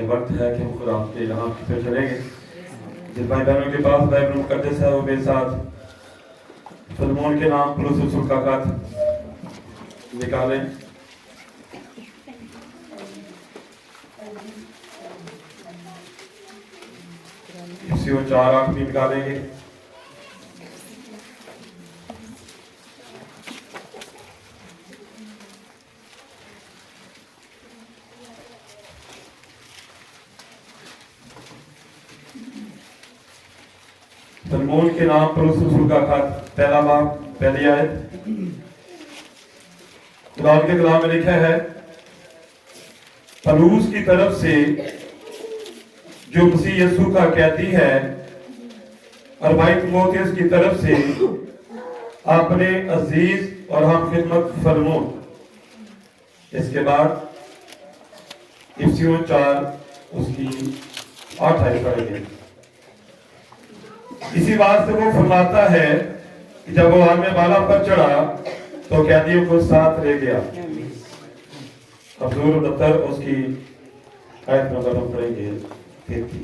وقت ہے کہ ہم خدا کے یہاں کی طرف چلیں گے. جس بھائی بہنوں کے پاس بائبل مقدس ہے وہ میرے ساتھ سلمون کے نام پولس رسول کا خط نکالیں. افسیوں 4:8 بھی نکالیں گے. سلمون کے نام پولس رسول کا خط پہلا باب پہلی آیت. خدا کے کلام میں لکھا ہے پولس کی طرف سے جو مسیح یسوع کا قیدی ہے اور بھائی تیموتھیوس کی طرف سے اپنے عزیز اور ہم خدمت سلمون. اس کے بعد افسیوں 4 اس کی 8 آیت پڑھیں گے. اسی بات سے وہ فرماتا ہے کہ جب وہ عالم بالا پر چڑھا تو قیدیوں کو ساتھ لے گیا. حضور دفتر اس کی آیت نمبر ہم پڑھیں گے 33.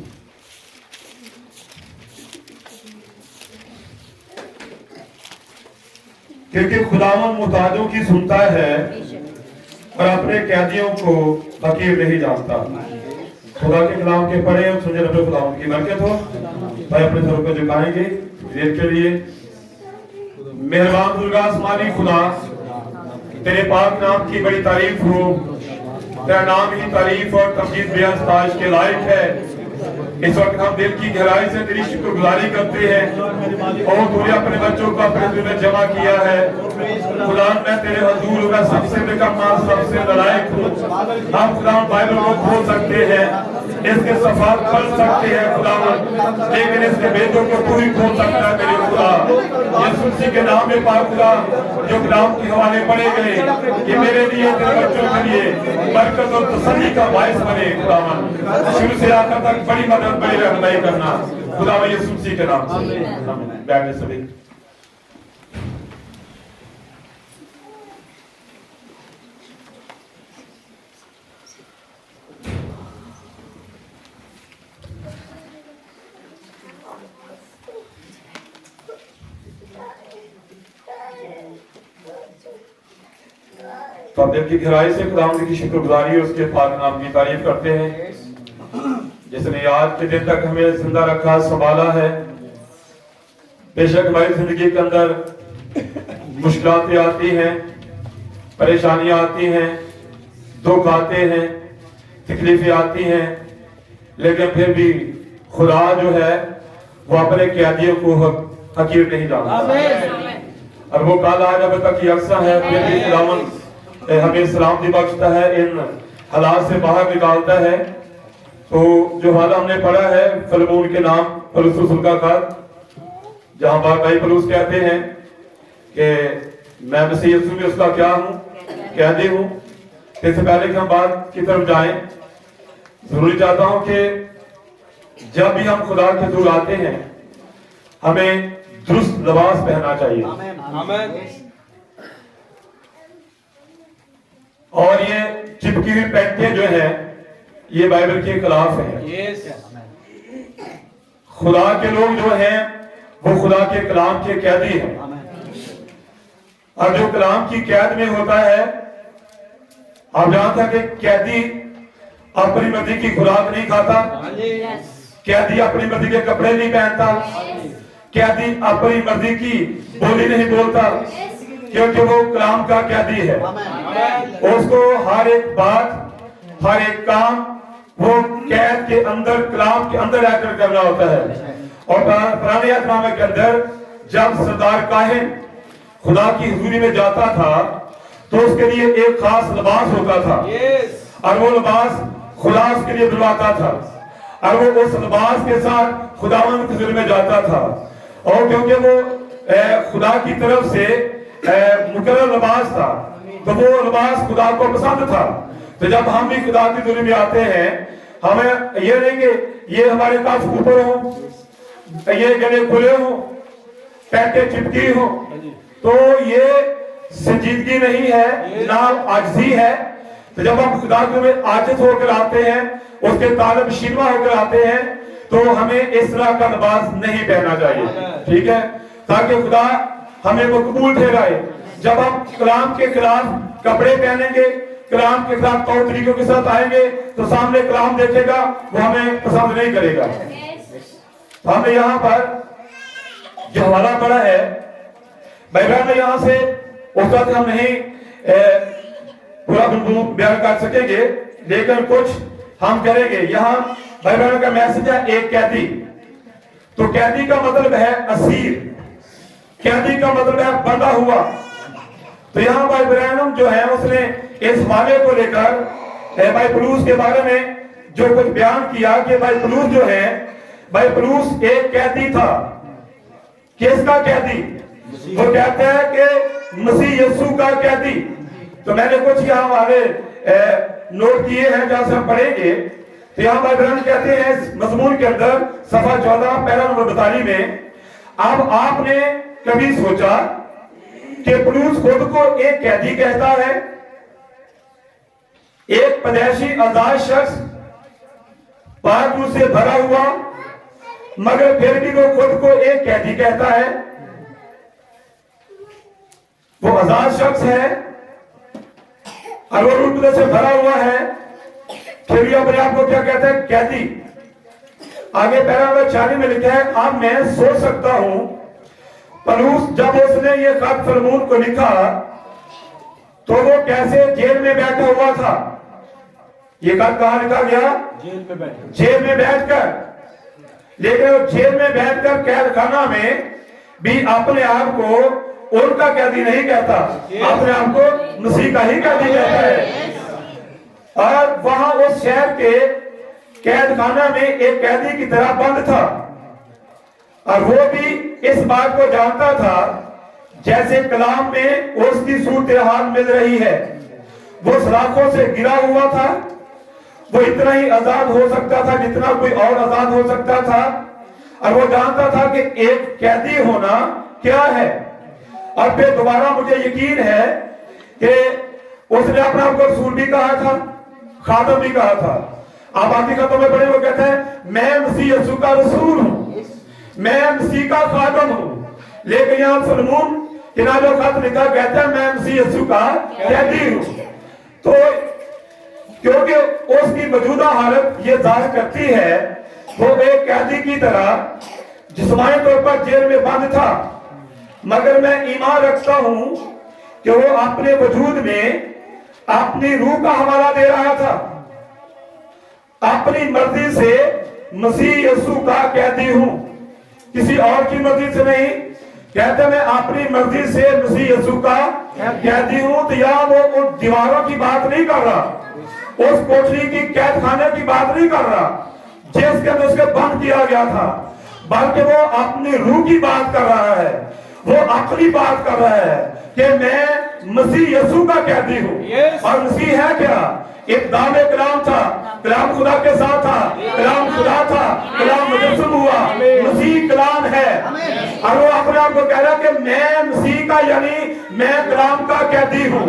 کیونکہ خداوند محتاجوں کی سنتا ہے اور اپنے قیدیوں کو حقیر نہیں جانتا. خدا کے کلام کے پڑھے اور سنجے رب خداوند کی برکت ہو. بھائی اپنے سروں کو جھکائیں گے دیر کے لیے. مہربان بزرگاں آسمانی خدا تیرے پاک نام کی بڑی تعریف ہو. تیرا نام ہی تعریف اور تمجید بے ستائش کے لائق ہے. اس وقت ہم دل کی گہرائی سے تیری شکر گزاری کرتے ہیں اور تو نے اپنے بچوں کو اپنے دل میں جمع کیا ہے. خدا میں تیرے حضور میں سب سے نکمہ سب سے لائق ہوں. ہم خدا بائبل کو کھول سکتے ہیں اس کے صفحات پڑھ سکتے ہیں خدا لیکن اس کے بیتوں کو تو ہی کھول سکتا ہے میرے خدا. یسوع مسیح کے نام میں پاک خدا جو کلام کے حوالے پڑھے گئے کہ میرے لیے تیرے بچوں کے لیے برکت اور تسلی کا باعث بنے. خداوند شروع سے آخر تک بڑی مدد بڑی رہنمائی کرنا خدا میں یسوع مسیح کے نام سے. بیٹھے سبھی. تو دل کی گہرائی سے خداوند کی شکر گزاری اور اس کے پاک نام کی تعریف کرتے ہیں جس نے آج کے دن تک ہمیں زندہ رکھا سنبھالا ہے. بے شک ہماری زندگی کے اندر مشکلات آتی ہیں, پریشانیاں آتی ہیں, دکھ آتے ہیں, تکلیفیں آتی ہیں, لیکن پھر بھی خدا جو ہے وہ اپنے قیدیوں کو حقیر نہیں جانتا اور وہ کل آج اب تک یکساں ہے. پھر بھی خداوند ہمیں سلامتی بخشتا ہے, ان حالات سے باہر نکالتا ہے. تو جو حالہ ہم نے پڑھا ہے سلمون کے نام پولس رسول کا خط جہاں بھائی پولس کہتے ہیں کہ میں مسیح یسوع میں اس کا کیا ہوں, قیدی ہوں. اس سے پہلے کہ ہم بات کی طرف جائیں ضروری چاہتا ہوں کہ जब भी हम खुदा के दूर आते हैं हमें दुरुस्त लिबास पहनना चाहिए। आमीन। और ये चिपकी हुई पैंटें जो है ये बाइबल के खिलाफ है। यस। खुदा के लोग जो हैं वो खुदा के कलाम के कैदी हैं, और जो कलाम की कैद में होता है, आप जानते हैं कि कैदी अपनी मर्जी की खुराक नहीं खाता, कैदी अपनी मर्जी के कपड़े नहीं पहनता, कैदी अपनी मर्जी की बोली नहीं बोलता, क्योंकि वो कलाम का कैदी है। उसको हर एक बात, हर एक काम वो कैद के अंदर, कलाम के अंदर रहकर करना होता है। और पुराने अहद के अंदर जब सरदार काहिन खुदा की हुजूरी में जाता था तो उसके लिए एक खास लिबास होता था, और वो लिबास खुदा उसके लिए दिलवाता था, और वो उस लिबास के साथ खुदावंद की हुजूरी में जाता था। और क्योंकि वो खुदा की तरफ से मुकर्रर लिबास था तो वो लिबास खुदा को पसंद था। तो जब हम भी खुदा की हुजूरी में आते हैं, हमें ये नहीं कि ये हमारे काफ ऊपर हो, ये गले खुले हो, पैंटें चिपकी हो, तो ये संजीदगी नहीं है, ना आजिज़ी है। तो जब हम खुदा में आजिज़ होकर आते हैं, उसके तालब शिनवा होकर आते हैं, तो हमें इस तरह का लिबास नहीं पहनना चाहिए, ठीक है, ताकि खुदा हमें मकबूल ठहराए। जब हम कलाम के खिलाफ कपड़े पहनेंगे, कलाम के खिलाफ तौर तरीकों के साथ आएंगे, तो सामने कलाम देखेगा, वो हमें पसंद नहीं करेगा। तो हमने यहाँ पर जो हवाला पढ़ा है, बाइबल में यहाँ से उस वक्त हम नहीं पूरा बयान कर सकेंगे, लेकिन कुछ हम करेंगे। यहाँ बाइबल का मैसेज है एक कैदी। तो कैदी का मतलब है असीर, कैदी का मतलब है बंधा हुआ। तो यहाँ भाई इब्राहिम जो है उसने इस हवाले को लेकर भाई पलूस के बारे में जो कुछ बयान किया कि भाई पलूस जो है, भाई पलूस एक कैदी था। किसका कैदी? वो कहते हैं कि मसीह यीशु का कैदी। तो मैंने कुछ यहाँ हमारे नोट किए हैं जहां से हम पढ़ेंगे। तो यहाँ भाई इब्राहिम कहते हैं इस मजमून के अंदर सफा 14 पैरा नंबर 42 में, अब आपने कभी सोचा कि पलूस खुद को एक कैदी कहता है, एक पैदाइशी आजाद शख्स, पाक से भरा हुआ, मगर फिर भी वो खुद को एक कैदी कहता है। वो आजाद शख्स है और वो रूप से भरा हुआ है, फिर भी अपने आप को क्या कहता है? कैदी। आगे पैरा नंबर 40 में लिखा है, अब मैं सोच सकता हूं पलूस जब उसने ये खत फिरमून को लिखा तो वो कैसे जेल में बैठा हुआ था। ये खत कहां लिखा गया? जेल में बैठकर। लेकिन जेल में बैठकर कैद खाना में भी अपने आप को उनका कैदी नहीं कहता, अपने आप को मसीह का ही कैदी कहता है। और वहां उस शहर के कैद खाना में एक कैदी की तरह बंद था, और वो भी इस बात को जानता था जैसे कलाम में उसकी सूरत हाल मिल रही है। वो सलाखों से गिरा हुआ था, वो इतना ही आजाद हो सकता था जितना कोई और आजाद हो सकता था, और वो जानता था कि एक कैदी होना क्या है। और फिर दोबारा मुझे यकीन है कि उसने अपने आप को रसूल भी कहा था, खादम भी कहा था। आप आखिरी खतों में पढ़े, वो कहते हैं मैं मसीह यीशु का रसूल हूं, मैं मसीह का खादम हूं। लेकिन यहाँ सलमून कि ना जो खत लिखा कहता है मैं मसीह यीशु का कैदी हूं। तो क्योंकि उसकी मौजूदा हालत ये जाहिर करती है वो एक कैदी की तरह जिस्मानी तौर पर जेल में बंद था, मगर मैं ईमान रखता हूं कि वो अपने वजूद में अपनी रूह का हवाला दे रहा था, अपनी मर्जी से मसीह यीशु का कैदी हूं, किसी और की मर्जी से नहीं। कहते मैं अपनी मर्जी से मसीह यीशु का कैदी हूं। तो यहाँ वो उन दीवारों की बात नहीं कर रहा, उस कोठरी की कैद खाने की बात नहीं कर रहा जिसके अंदर उसके बंद किया गया था, बल्कि वो अपनी रूह की बात कर रहा है, वो अपनी बात कर रहा है कि मैं मसीह यीशु का कैदी हूं। और मसीह है क्या? एक दामे कलाम था, कलाम खुदा के साथ था, कलाम खुदा था, कलाम اور وہ اپنے آپ کو کہہ رہا کہ میں مسیح کا یعنی میں کلام کا قیدی ہوں.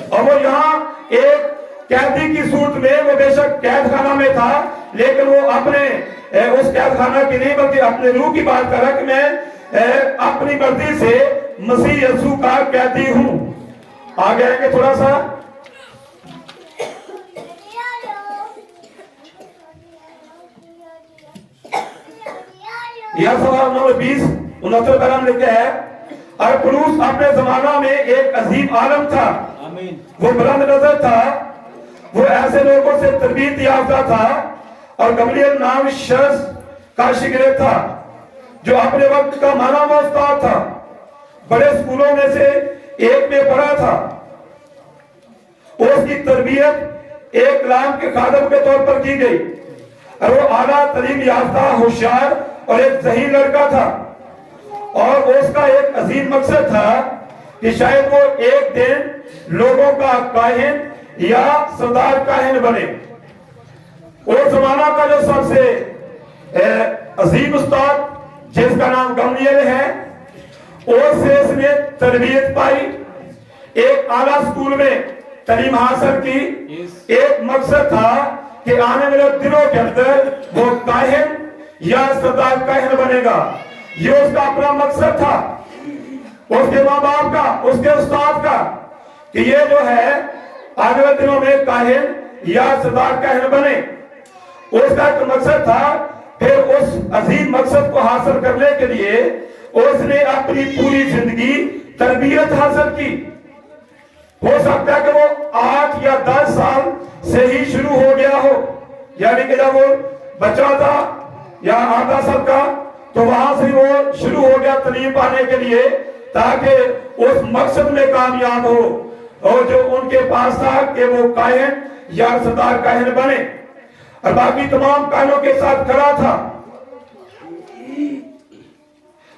اور وہ یہاں ایک قیدی کی صورت میں وہ بے شک قید خانہ میں تھا لیکن وہ اپنے اس قید خانہ کی نہیں بلکہ اپنے روح کی بات کر رہا کہ میں اپنی مرضی سے مسیح یسوع کا قیدی ہوں. آگے آئیں گے تھوڑا سا. یہ سوال نمبر 20 69 کا نام لکھا ہے. اور پولس اپنے زمانہ میں ایک عظیم عالم تھا. وہ بلند نظر تھا. وہ ایسے لوگوں سے تربیت یافتہ تھا اور گملیل نام شخص کا شاگرد تھا جو اپنے وقت کا مانا ہوا استاد تھا. بڑے اسکولوں میں سے ایک میں پڑھا تھا. اس کی تربیت ایک کلام کے خادم کے طور پر کی گئی اور وہ اعلیٰ تعلیم یافتہ ہوشیار اور ایک ذہین لڑکا تھا. اور اس کا ایک عظیم مقصد تھا کہ شاید وہ ایک دن لوگوں کا کاہن یا سردار کاہن بنے. اس زمانہ کا جو سب سے عظیم استاد جس کا نام گملیل ہے اس سے اس نے تربیت پائی. ایک اعلیٰ اسکول میں تعلیم حاصل کی. ایک مقصد تھا کہ آنے والے دنوں کے اندر وہ کاہن یا سردار کاہن بنے گا. یہ اس کا اپنا مقصد تھا. اس کے ماں باپ کا اس کے استاد کا کہ یہ جو ہے آنے والے دنوں میں کاہن یا سردار کاہن بنے. اس کا ایک مقصد تھا. پھر اس عظیم مقصد کو حاصل کرنے کے لیے اس نے اپنی پوری زندگی تربیت حاصل کی. ہو سکتا ہے کہ وہ 8 یا 10 سال سے ہی شروع ہو گیا ہو. یعنی کہ جب وہ بچہ تھا یا 8 سال کا تو وہاں سے وہ شروع ہو گیا تعلیم پانے کے لیے تاکہ اس مقصد میں کامیاب ہو. اور جو ان کے پاس تھا کہ وہ کاہن یا سردار کاہن بنے اور باقی تمام کاہنوں کے ساتھ کھڑا تھا.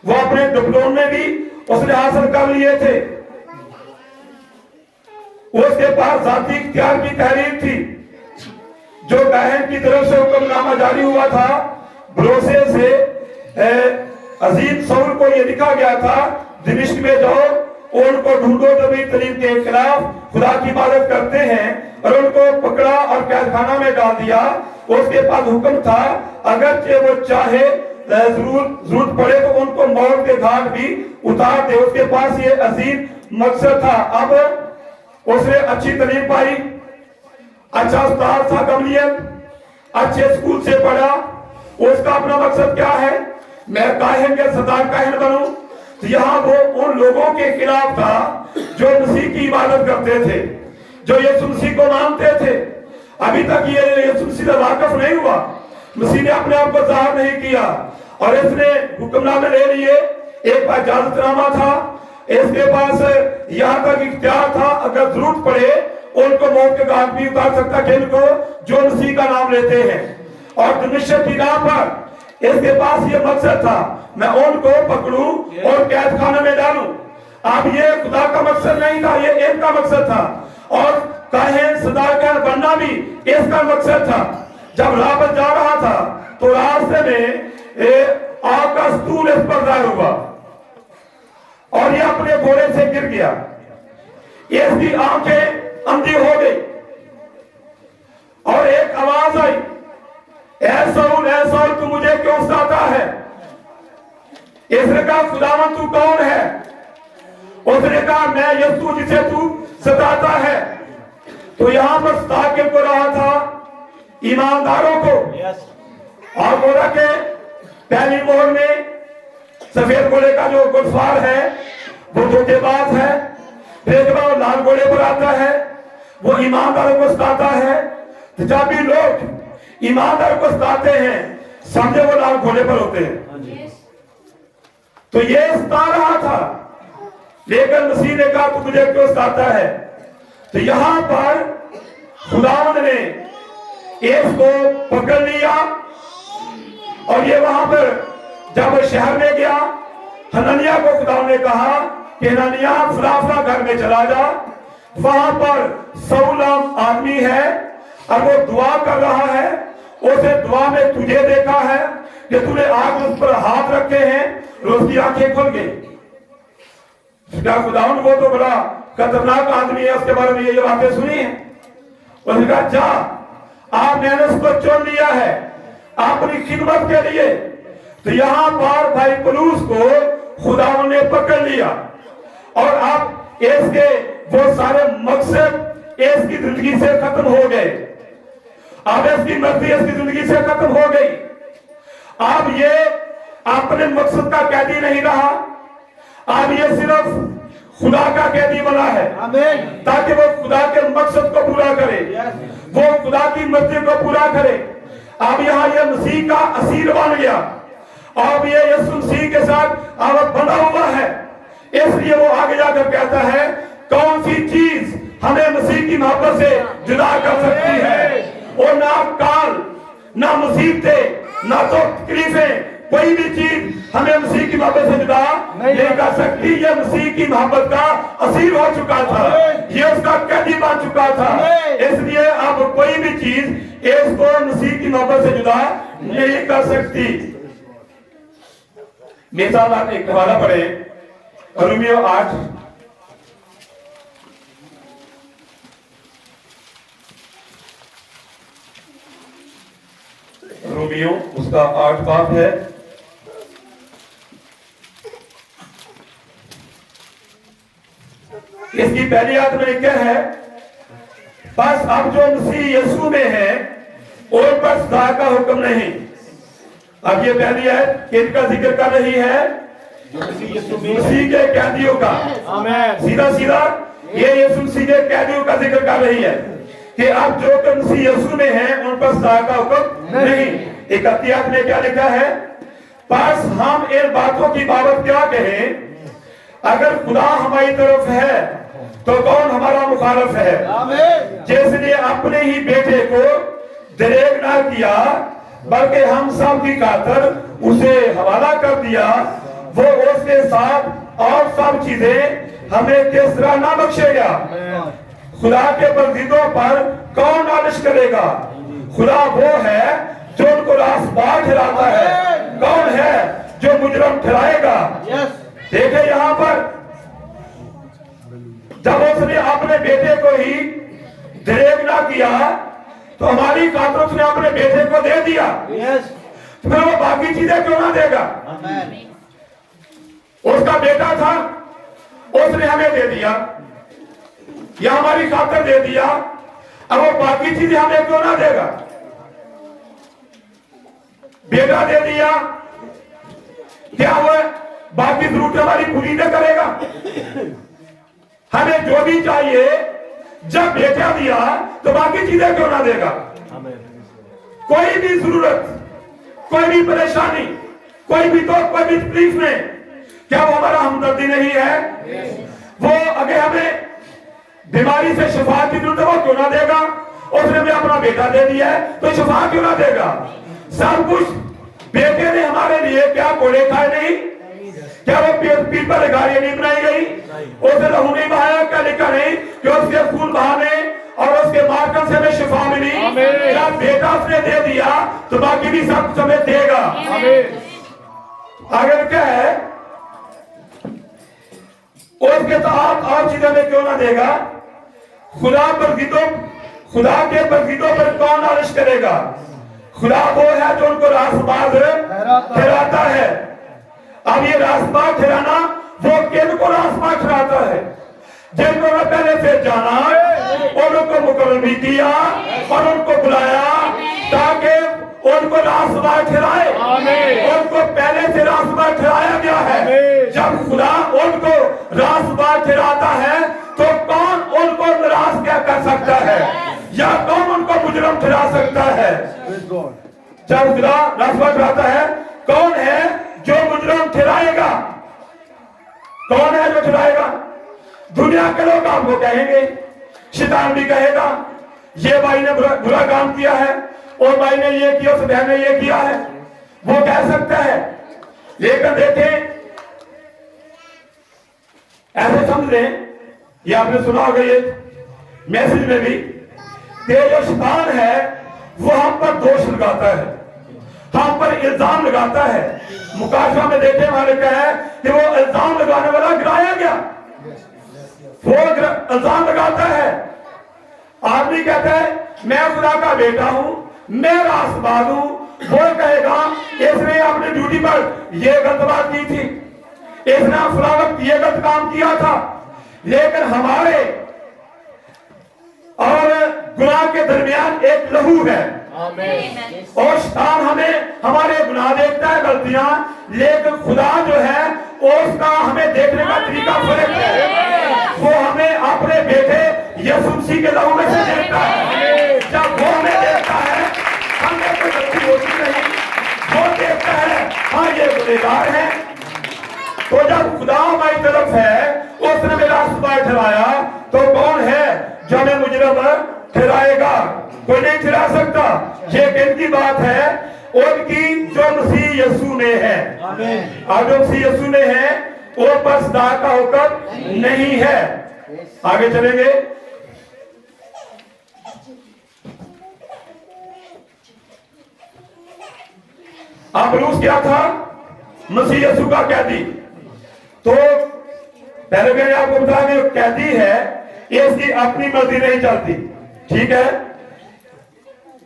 وہ اپنے ڈپلوم میں بھی اس نے حاصل کر لیے تھے. اس کے پاس ذاتی اختیار کی تحریر تھی. جو کاہن کی طرف سے حکم نامہ جاری ہوا تھا بھروسے سے عظیم سول کو یہ لکھا گیا تھا دمشق میں جاؤ ان کو ڈھونڈو جو بھی تعلیم کے خلاف خدا کی عبادت کرتے ہیں اور ان کو پکڑا اور قید خانہ میں ڈال دیا. اس کے پاس حکم تھا اگرچہ وہ چاہے ضرورت پڑے تو ان کو موت کے گھاٹ بھی اتار دے. اس کے پاس یہ عظیم مقصد تھا. اب اس نے اچھی تعلیم پائی. اچھا استاد تھا گملیل. اچھے اسکول سے پڑھا. اس کا اپنا مقصد کیا ہے؟ میں کاہن یا سردار کاہن بنوں. یہاں وہ ان لوگوں کے خلاف تھا جو مسیح کی عبادت کرتے تھے جو یسوع مسیح کو مانتے تھے. ابھی تک یہ یسوع مسیح سے واقف نہیں ہوا. مسیح نے اپنے آپ کو ظاہر نہیں کیا اور اس نے حکم نامے لے لیے. ایک اجازت نامہ تھا. اس کے پاس یہاں تک اختیار تھا اگر ضرورت پڑے ان کو موت کے گھاٹ بھی اتار سکتا کہ ان کو جو مسیح کا نام لیتے ہیں. اور دمشق کی راہ پر اس کے پاس یہ مقصد تھا میں ان کو پکڑوں اور قید خانے میں ڈالوں. اب یہ خدا کا مقصد نہیں تھا. یہ ان کا مقصد تھا. اور کاہن سردار کاہن بننا بھی اس کا مقصد تھا. جب راہ پر جا رہا تھا تو راستے میں آگ کا ستون اس پر ظاہر ہوا اور یہ اپنے گھوڑے سے گر گیا. اس کی آنکھیں اندھی ہو گئی اور ایک آواز آئی اے سول تو مجھے کیوں ستاتا ہے؟ اس نے کہا خداوند تو کون ہے؟ اس نے کہا میں یسوع جسے تو ستاتا ہے. تو یہاں پر ستا کن کو رہا تھا؟ ایمانداروں کو. اور گورا کے پہلی مہر میں سفید گھوڑے کا جو گھڑسوار ہے وہ دھوکے باز ہے. پھر جب وہ لال گھوڑے پر آتا ہے وہ ایمانداروں کو ستاتا ہے. جب بھی لوگ ایماندار کو ستاتے ہیں سمجھے وہ لال گھوڑے پر ہوتے ہیں. تو یہ ستا رہا تھا لیکن مسیح نے کہا تو مجھے کیوں ستاتا ہے؟ تو یہاں پر خداوند نے اس کو پکڑ لیا اور یہ وہاں پر جب وہ شہر میں گیا حنانیہ کو خداوند نے کہا کہ حنانیہ فلاں گھر میں چلا جا. وہاں پر سول آدمی ہے اور وہ دعا کر رہا ہے. اسے دعا میں تجھے دیکھا ہے کہ تو نے آگ اس پر ہاتھ رکھے ہیں तो उसकी आंखें खुल गई। क्या खुदावन वो तो बड़ा खतरनाक आदमी है, उसके बारे में ये बातें सुनी है। उसने कहा जा, आप मैंने उसको चुन लिया है अपनी खिदमत के लिए। तो यहां पर भाई पौलुस को खुदावन ने पकड़ लिया और अब इसके वो सारे मकसद इसकी जिंदगी से खत्म हो गए। अब इसकी मर्जी इसकी जिंदगी से खत्म हो गई। अब ये अपने मकसद का कैदी नहीं रहा, अब ये सिर्फ खुदा का कैदी बना है, ताकि वो खुदा के मकसद को पूरा करे, वो खुदा की मर्जी को पूरा करे। अब यहाँ ये मसीह का असीर बन गया, अब ये यीशु मसीह के साथ अब बना हुआ है। इसलिए वो आगे जाकर कहता है कौन सी चीज हमें मसीह की मोहब्बत से जुदा कर सकती है। और ना काल, ना मुसीबतें, ना तो तकलीफें, कोई भी चीज हमें मसीह की मोहब्बत से जुदा नहीं कर सकती। ये मसीह की मोहब्बत का असीर हो चुका था, ये उसका कैदी बन चुका था। इसलिए अब कोई भी चीज इसको मसीह की मोहब्बत से जुदा नहीं कर सकती। मिसाल आप एक हवाला पढ़े, रोमियो 8 रोमियो उसका 8 बाब है। इसकी पहली आयत में क्या है, बस अब जो मसीह यीशु में है और पर सदा का हुक्म नहीं। अब ये पहली आयत किसका जिक्र कर रही है, मसीह के कैदियों का। सीधा सीधा ये यीशु मसीह के कैदियों का जिक्र कर रही है कि अब जो मसीह यीशु में है उन पर सदा का हुक्म नहीं। 31 में क्या लिखा है, बस हम इन बातों की बाबत क्या कहें, अगर खुदा हमारी तरफ है तो कौन हमारा मुखालिफ है। जिसने अपने ही बेटे को दरेग ना किया बल्कि हम सब की खातिर उसे हवाला कर दिया, वो उसके साथ और सब चीजें हमें किस तरह ना बख्शेगा। खुदा के बंदीदों पर कौन नालिश करेगा। खुदा वो है जो उनको रास्तबार ठहराता है, कौन है जो मुजरम ठहराएगा। देखे यहाँ पर जब उसने अपने बेटे को ही दरेग ना किया तो हमारी खातिर उसने अपने बेटे को दे दिया, तो फिर वो बाकी चीजें क्यों ना देगा। उसका बेटा था, उसने हमें दे दिया या हमारी खातिर दे दिया, अब वो बाकी चीजें हमें क्यों ना देगा। बेटा दे दिया, क्या वो बाकी जरूरतें हमारी पूरी न करेगा। हमें जो भी चाहिए जब बेटा दिया तो बाकी चीजें क्यों ना देगा। कोई भी जरूरत, कोई भी परेशानी, कोई भी तो कोई भी तकलीफ में क्या वो हमारा हमदर्दी नहीं है। वो अगर हमें बीमारी से शिफा की जरूरत है वो क्यों ना देगा। उसने भी अपना बेटा दे दिया है तो शिफा क्यों ना देगा। सब कुछ बेटे ने हमारे लिए क्या कोड़े खाए नहीं, क्या वो पीठ पर गाड़ियां नहीं बनाई गई, उसे लहू नहीं बहाया, क्या लिखा नहीं कि उसके खून बहाने और उसके मार्कन से हमें शिफा मिली। क्या बेटा उसने दे दिया तो बाकी भी सब हमें देगा। आगे क्या है, उसके साथ और चीजें में क्यों ना देगा। खुदा के बरगीदों पर कौन नालिश करेगा। खुदा वो है जो उनको रास्तबाज ठहराता है। अब ये रास्तबाज ठहराना वो किन को रास्तबाज ठहराता है, जिनको मैं पहले से जाना और उनको मुकर्रर भी किया और उनको बुलाया ताकि उनको रास्तबाज ठहराए। उनको पहले से रास्तबाज ठहराया गया है। जब खुदा उनको रास्तबाज ठहराता है तो कौन उनको निराश क्या कर सकता है या कौन उनको मुजरम ठहरा सकता है। जब खुदा रास्तबाज ठहराता है, कौन है जो मुजरम ठहराएगा। कौन है जो ठहराएगा। दुनिया के लोग आपको कहेंगे, शैतान भी कहेगा ये भाई ने बुरा काम किया है और भाई ने ये किया, उस बहन ने ये किया है, वो कह सकता है। लेकिन देखें, ऐसे समझ लें, ये आपने सुना होगा ये मैसेज में भी, कि जो शैतान है वो हम पर दोष लगाता है। हम पर इल्जाम लगाता है। मुकाशवा में देखे वाले का है कि वो इल्जाम लगाने वाला गिराया गया, वो इल्जाम लगाता है। आदमी कहता है मैं खुदा का बेटा हूं, मैं रास्तबाज हूं, वो कहेगा इसने अपनी ड्यूटी पर ये गलत बात की थी, इसने फला वक्त ये गलत काम किया था। लेकिन हमारे और गुनाह के दरमियान एक लहू है और शैतान हमें हमारे गुनाह देखता है, गलतियां, लेकिन खुदा जो है उसका हमें देखने का तरीका फर्क है। वो हमें अपने बेटे यीशु मसीह के लहू में से देखता है। जब वो हमें देखता है हमें कोई गलती होती नहीं, वो देखता है हाँ ये गुनहगार है। तो जब खुदा हमारी तरफ है, उसने मेरा रास्ता ठहराया, तो कौन है जो हमें मुजरिम ठहराएगा? कोई नहीं ठहरा सकता। ये किनकी बात है? उनकी जो मसीह यीशु में है। और जो मसीह यीशु में है वो पर सदा का हुक्म नहीं है। आगे चलेंगे। पौलुस क्या था? मसीह यीशु का कैदी। तो पहले मैंने आपको बताया कि कैदी है, इसकी अपनी मर्जी नहीं चलती, ठीक है?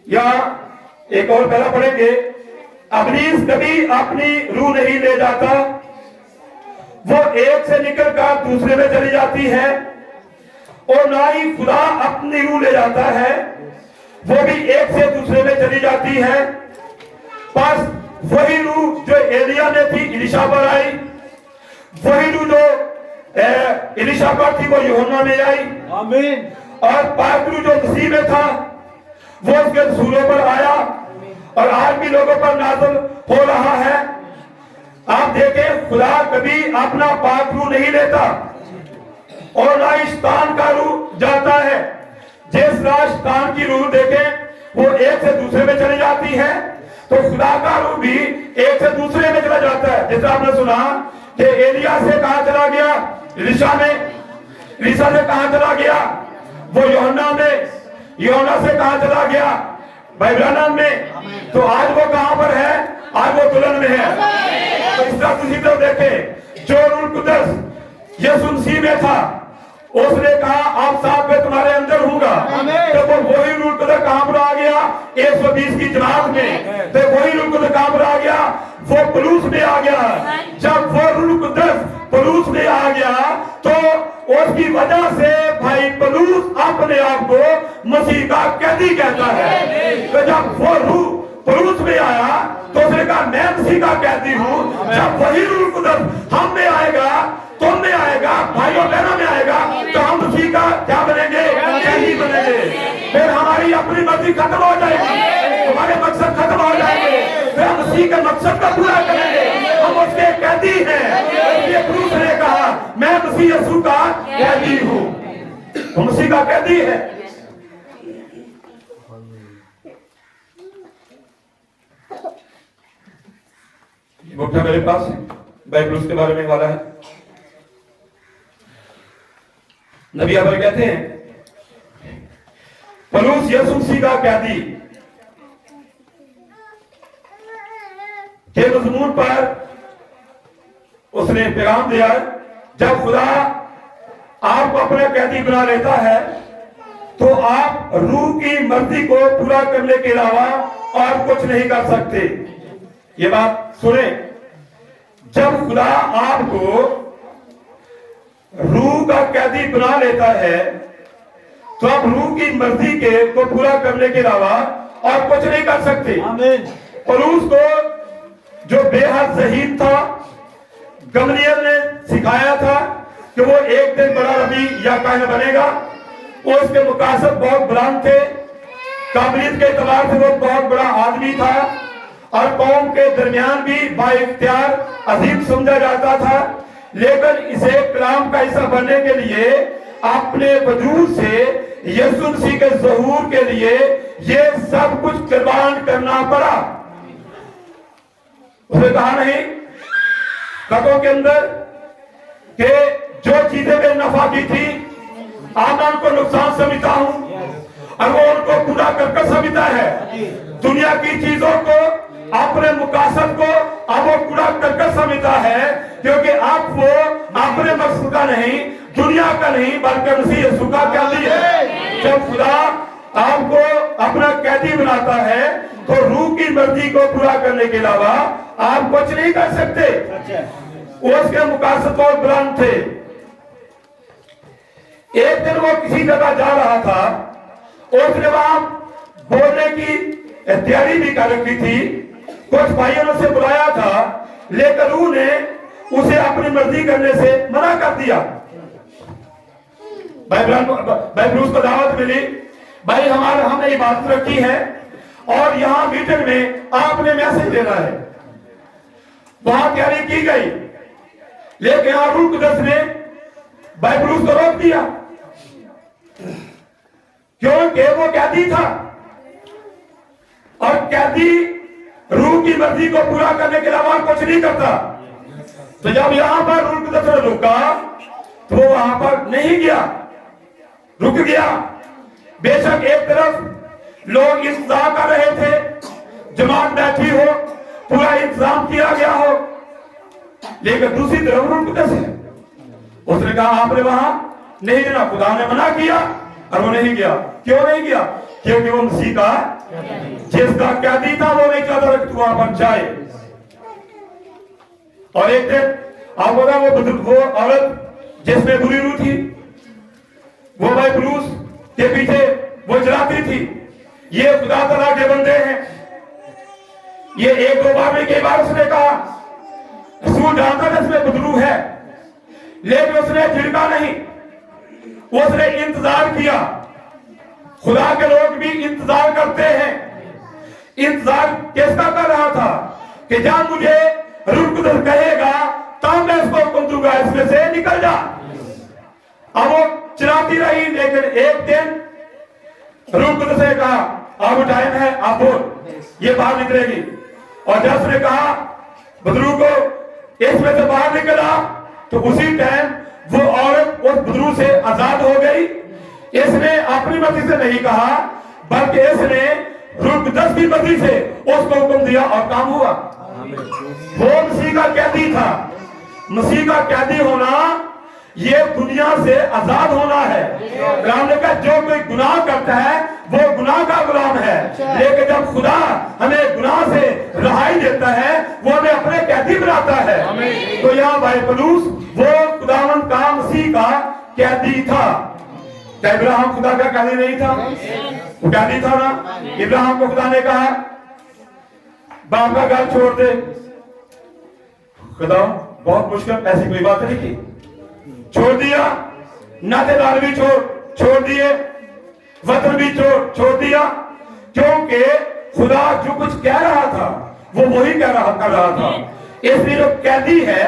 या एक और पहला पढ़ेंगे, इब्लीस कभी अपनी रूह नहीं ले जाता, वो एक से निकलकर दूसरे में चली जाती है, और ना ही खुदा अपनी रूह ले जाता है, वो भी एक से दूसरे में चली जाती है। बस वही रूह जो एलिया ने थी इलीशा पर आई, वही रूह जो इलीशा पर थी वो यूहन्ना में आई, आमीन। और पाक रूह जो मसीह में था वो उसके रसूलों पर आया और आज भी लोगों पर नाज़िल हो रहा है। आप देखें खुदा कभी अपना पाक रूह नहीं लेता और ना ही शैतान का रूह जाता है। जिस राह शैतान की रूह देखें वो एक से दूसरे में चली जाती है, तो खुदा का रूह भी एक से दूसरे में चला जाता है। जैसे आपने सुना कि एलिया से कहां चला गया? इलीशा में। इलीशा से कहां चला गया? वो यूहन्ना में। यूहन्ना से कहां चला गया? बैबलान में। तो आज वो कहां पर है? आज वो दुल्हन में है। तो इस तरह दूसरी तरफ देखें, जो रूह कुदस यीशु मसीह में था, उसने कहा आप साथ में तुम्हारे अंदर होगा। तो वो वही रूह कुदस कहां पर आ गया? 120 की जमात में। तो वही रूह कुदस कहां पर आ गया? वो पौलुस में आ गया। जब वो रूह कुदस पौलुस में आ गया तो उसकी वजह से भाई पौलुस अपने आप को मसीह का कैदी कहता है। तो जब वो रूह पौलुस में आया तो उसने कहा मैं मसीह का कैदी हूं। जब वही रूह कुदस हम में आएगा, तुम में आएगा, भाइयों बहनों में आएगा, तो हम मसीह का क्या बनेंगे? कैदी बनेंगे। फिर हमारी अपनी मर्जी खत्म हो जाएगी, हमारे मकसद खत्म हो जाएंगे, फिर हम मसीह के मकसद का पूरा करेंगे। हम उसके कैदी हैं। इसलिए पौलुस ने कहा मैं मसीह यीशु का कैदी हूं। तो मसीह का कैदी है। मुट्ठा मेरे पास बाइबल उसके बारे में वाला है। नबी अबर कहते हैं पौलुस यीशु मसीह का कैदी के मजमून पर उसने पैगाम दिया। जब खुदा आपको अपना कैदी बना लेता है तो आप रूह की मर्जी को पूरा करने के अलावा और कुछ नहीं कर सकते। ये बात सुने, जब खुदा आपको रूह का कैदी बना लेता है तो आप रूह की मर्जी के को पूरा करने के अलावा और कुछ नहीं कर सकते। पौलुस को जो बेहद शहीद था, गमलीएल ने सिखाया था कि वो एक दिन बड़ा रबी या काहिन बनेगा। वो उसके मुकासब बहुत बुलंद थे, काबिलियत के एतबार से वो बहुत बड़ा आदमी था और कौम के दरमियान भी बाइख्तियार अजीम समझा जाता था। लेकिन इसे कलाम का हिस्सा बनने के लिए अपने वजूद से यीशु मसीह के ज़हूर के लिए ये सब कुछ कुर्बान करना पड़ा। उसने कहा नहीं कतों के अंदर कि जो चीजें मैंने नफा की थी आज उनको नुकसान समझता हूं और वो उनको पूरा करके समझता है। दुनिया की चीजों को अपने मुकासद को अब वो पूरा करके समझता है, क्योंकि आप वो अपने मकसद का नहीं, दुनिया का नहीं, बल्कि मसीह यीशु का कैदी है। जब खुदा आपको अपना कैदी बनाता है तो रूह की मर्जी को पूरा करने के अलावा आप कुछ नहीं कर सकते। उसके मुकासद बहुत बुलंद थे। एक दिन वो किसी जगह जा रहा था, उसने वहां बोलने की तैयारी भी कर रखी थी, कुछ भाइयों ने उसे बुलाया था, लेकिन रूह ने उसे अपनी मर्जी करने से मना कर दिया। भाई ब्रूस को दावत मिली, भाई हमने इबादत रखी है और यहाँ मीटिंग में आपने मैसेज देना है। वहां तैयारी की गई, लेकिन यहाँ रूह कुदस ने भाई ब्रूस को रोक दिया, क्योंकि वो कैदी था और कैदी रूह की मर्जी को पूरा करने के अलावा कुछ नहीं करता। तो जब यहां पर रूह कुदस ने रुका तो वो वहां पर नहीं गया, रुक गया। बेशक एक तरफ लोग इंतजार कर रहे थे, जमात बैठी हो, पूरा इंतजाम किया गया हो, लेकिन दूसरी तरफ रूह कुदस है। उसने कहा आपने वहां नहीं जाना, खुदा ने मना किया और वो नहीं गया। क्यों नहीं गया? क्योंकि वो मसीह का जिसका कैदी था वो नहीं चाहता कि तू वहां पर जाए। और एक दिन आप बोला वो औरत जिसमें बुरी रूह थी, वो भाई ब्रूस के पीछे वो जलाती थी। ये खुदा तआला के बंदे हैं। ये एक दो बार में कई बार उसने कहा, रसूल जानता था इसमें बदरू है, लेकिन उसने झिड़का नहीं, उसने इंतजार किया। खुदा के लोग भी इंतजार करते हैं। इंतजार किसका कर रहा था कि जब मुझे रूह कुदस कहेगा तब मैं इसको हुक्म दूंगा, इसमें से निकल जा। अब वो चलाती रही, लेकिन एक दिन रूह कुदस ने कहा अब टाइम है, आप बोल, ये बाहर निकलेगी। और जब उसने कहा बदरू को इसमें से बाहर निकला, तो उसी टाइम वो औरत उस बदरू से आजाद हो गई। इसने अपनी मर्जी से नहीं कहा, बल्कि इसने रूह कुदस की मर्जी से उसको हुक्म दिया और काम हुआ। वो मसीह का कैदी था। मसीह का कैदी होना ये दुनिया से आजाद होना है। गुलाम ने कहा जो कोई गुनाह करता है वो गुनाह का गुलाम है, लेकिन जब खुदा हमें गुनाह से रहाई देता है वो हमें अपने कैदी बनाता है। तो यहाँ भाई पलूस वो खुदावंद का मसीह का कैदी था। क्या इब्राहिम खुदा का कैदी नहीं था? वो कैदी था ना। इब्राहिम को खुदा ने कहा बाप का घर छोड़ दे। खुदा बहुत मुश्किल, ऐसी कोई बात नहीं की, छोड़ दिया। नातेदार भी छोड़ दिए, वतन भी छोड़ दिया, क्योंकि खुदा जो कुछ कह रहा था वो वही कर रहा था। इसलिए जो कैदी है,